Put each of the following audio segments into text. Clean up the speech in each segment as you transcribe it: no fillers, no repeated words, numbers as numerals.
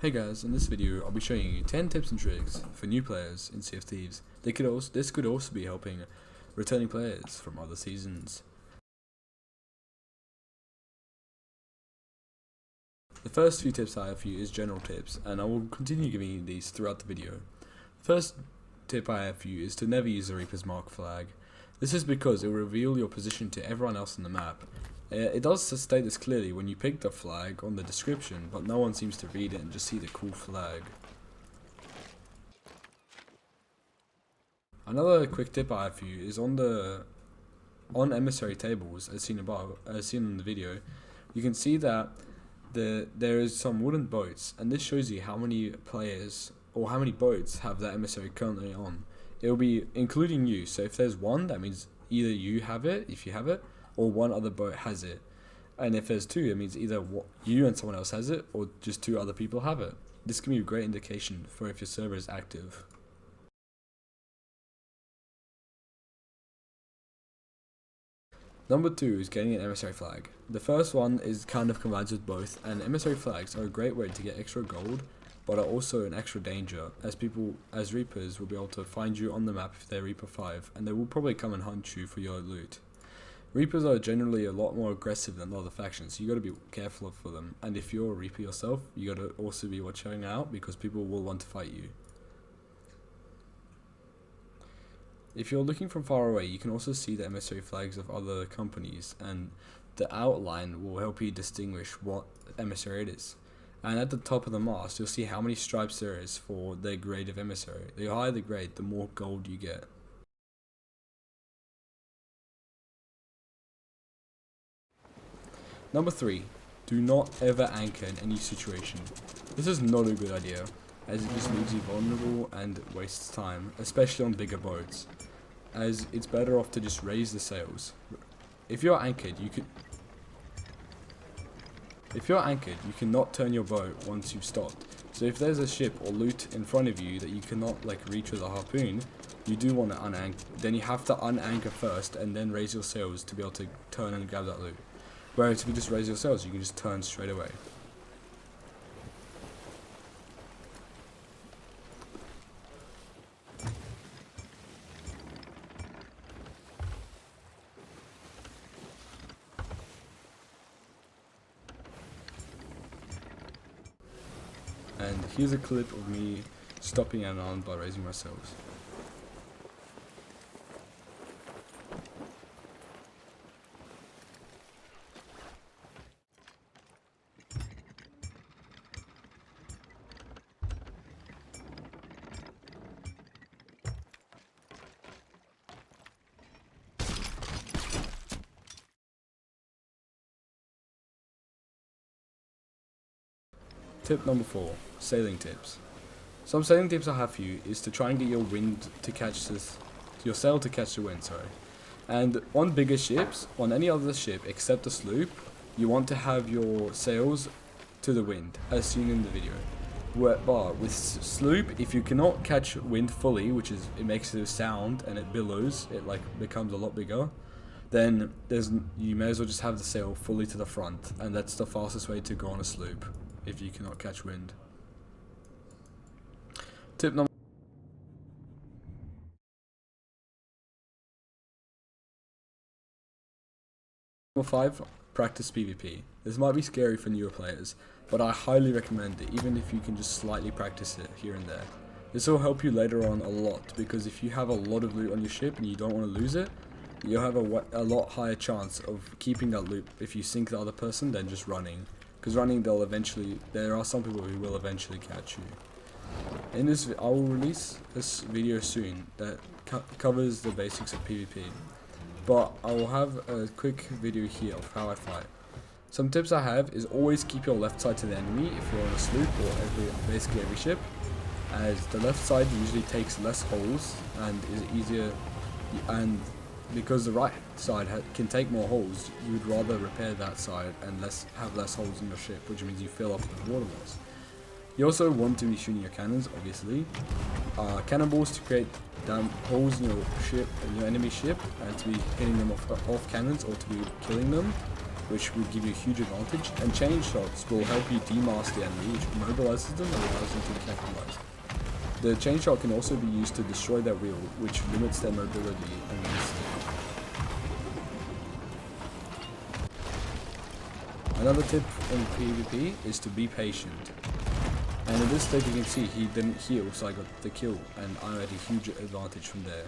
Hey guys, in this video I'll be showing you 10 tips and tricks for new players in Sea of Thieves. This could also be helping returning players from other seasons. The first few tips I have for you is general tips, and I will continue giving you these throughout the video. The first tip I have for you is to never use the Reaper's Mark flag. This is because it will reveal your position to everyone else on the map. It does state this clearly when you pick the flag on the description, but no one seems to read it and just see the cool flag. Another quick tip I have for you is on emissary tables, as seen in the video. You can see that there is some wooden boats, and this shows you how many players or how many boats have that emissary currently on. It will be including you, so if there's one, that means either you have it, if you have it, or one other boat has it. And if there's two, it means either you and someone else has it, or just two other people have it. This can be a great indication for if your server is active. Number 2 is getting an emissary flag. The first one is kind of combines with both, and emissary flags are a great way to get extra gold, but are also an extra danger, as Reapers will be able to find you on the map if they're Reaper 5, and they will probably come and hunt you for your loot. Reapers are generally a lot more aggressive than other factions, so you gotta be careful for them, and if you're a Reaper yourself, you gotta also be watching out because people will want to fight you. If you're looking from far away, you can also see the emissary flags of other companies, and the outline will help you distinguish what emissary it is. And at the top of the mast, you'll see how many stripes there is for the grade of emissary. The higher the grade, the more gold you get. Number 3, do not ever anchor in any situation. This is not a good idea, as it just leaves you vulnerable and wastes time, especially on bigger boats, as it's better off to just raise the sails. If you're anchored, you cannot turn your boat once you've stopped. So if there's a ship or loot in front of you that you cannot reach with a harpoon, you do want to unanchor. Then you have to unanchor first and then raise your sails to be able to turn and grab that loot. Whereas if you just raise your sails, you can just turn straight away. And here's a clip of me stopping an on by raising my sails. Tip number 4, sailing tips. Some sailing tips I have for you is to try and get your sail to catch the wind, And on bigger ships, on any other ship except a sloop, you want to have your sails to the wind, as seen in the video. But with sloop, if you cannot catch wind fully, which is, it makes a sound and it billows, it becomes a lot bigger, then you may as well just have the sail fully to the front, and that's the fastest way to go on a sloop if you cannot catch wind. Tip number 5, practice PvP. This might be scary for newer players, but I highly recommend it, even if you can just slightly practice it here and there. This will help you later on a lot, because if you have a lot of loot on your ship and you don't want to lose it, you'll have a lot higher chance of keeping that loot if you sink the other person than just running. Because running, there are some people who will eventually catch you. I will release this video soon that covers the basics of PvP, but I will have a quick video here of how I fight. Some tips I have is always keep your left side to the enemy if you're on a sloop or basically every ship, as the left side usually takes less holes and is easier, and because the right side can take more holes, you would rather repair that side and have less holes in your ship, which means you fill up with water less. You also want to be shooting your cannons, obviously. Cannonballs to create holes in your ship, in your enemy ship, and to be hitting them off cannons or to be killing them. which will give you a huge advantage, and chain shots will help you demask the enemy, which mobilizes them and allows them to capitalize. The chain shot can also be used to destroy their wheel, which limits their mobility and resistance. Another tip in PvP is to be patient. And in this stage you can see he didn't heal, so I got the kill, and I had a huge advantage from there.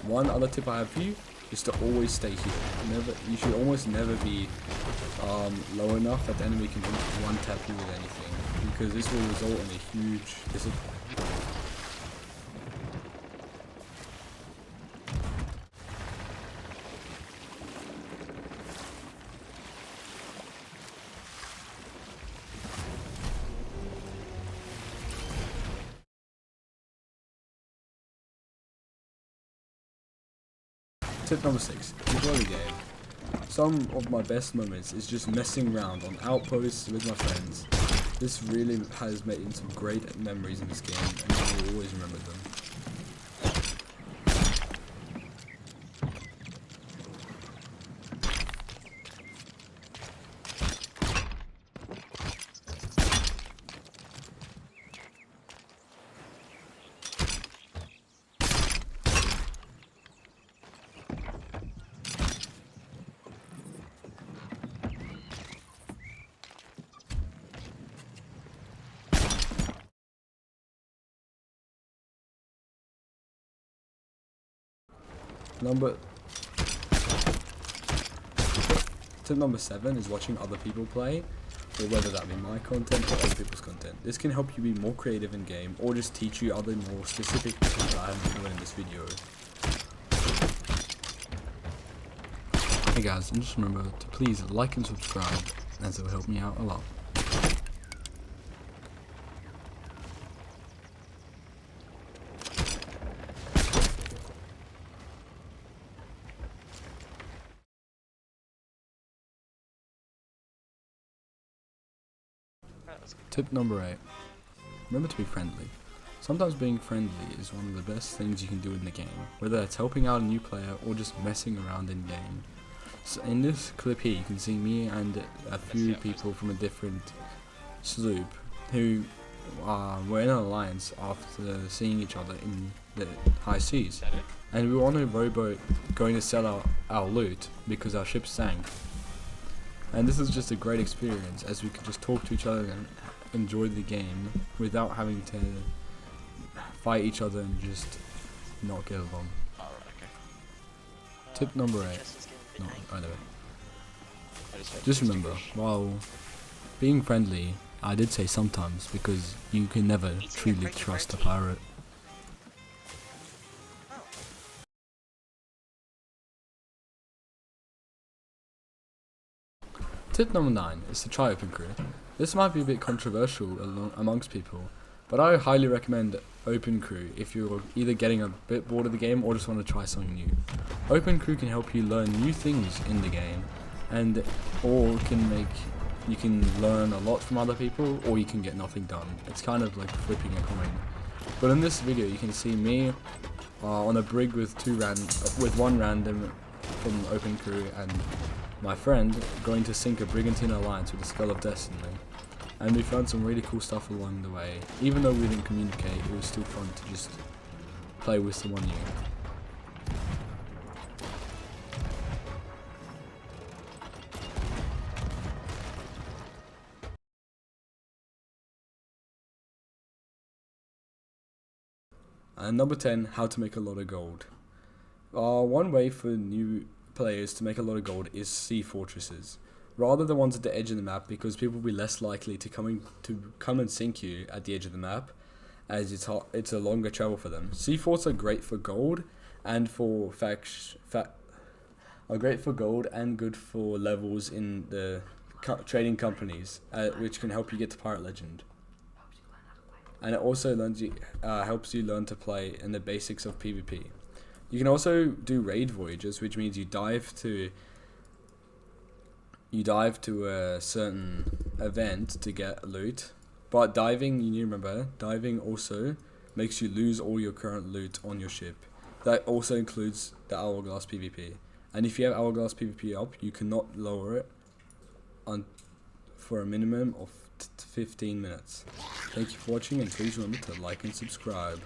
One other tip I have for you is to always stay here. You should almost never be low enough that the enemy can one tap you with anything, because this will result in a huge disappointment. Tip number 6, enjoy the game. Some of my best moments is just messing around on outposts with my friends. This really has made some great memories in this game, and I will always remember them. Tip number 7 is watching other people play, or whether that be my content or other people's content. This can help you be more creative in game, or just teach you other more specific things that I haven't covered in this video. Hey guys, and just remember to please like and subscribe, as it will help me out a lot. Tip number 8. Remember to be friendly. Sometimes being friendly is one of the best things you can do in the game, whether it's helping out a new player or just messing around in game. So in this clip here you can see me and a few people from a different sloop who were in an alliance after seeing each other in the high seas. And we were on a rowboat going to sell our loot because our ship sank. And this is just a great experience, as we could just talk to each other and enjoy the game without having to fight each other and just not get along. Tip number 8. No, either way. Just remember, while being friendly, I did say sometimes, because you can never truly trust a pirate. Tip number 9 is to try open crew. This might be a bit controversial amongst people, but I highly recommend open crew if you're either getting a bit bored of the game or just want to try something new. Open crew can help you learn new things in the game, and you can learn a lot from other people, or you can get nothing done. It's kind of like flipping a coin. But in this video you can see me on a brig with one random from open crew and my friend going to sink a brigantine alliance with the Skull of Destiny, and we found some really cool stuff along the way. Even though we didn't communicate, it was still fun to just play with someone new. And number 10, how to make a lot of gold. One way for new players to make a lot of gold is sea fortresses, rather than ones at the edge of the map, because people will be less likely to come and sink you at the edge of the map, as it's a longer travel for them. Sea forts are great for gold and good for levels in the trading companies, which can help you get to Pirate Legend. And it also helps you learn to play in the basics of PvP. You can also do raid voyages, which means you dive to a certain event to get loot. But diving, you need to remember, diving also makes you lose all your current loot on your ship. That also includes the Hourglass PvP. And if you have Hourglass PvP up, you cannot lower it for a minimum of 15 minutes. Thank you for watching, and please remember to like and subscribe.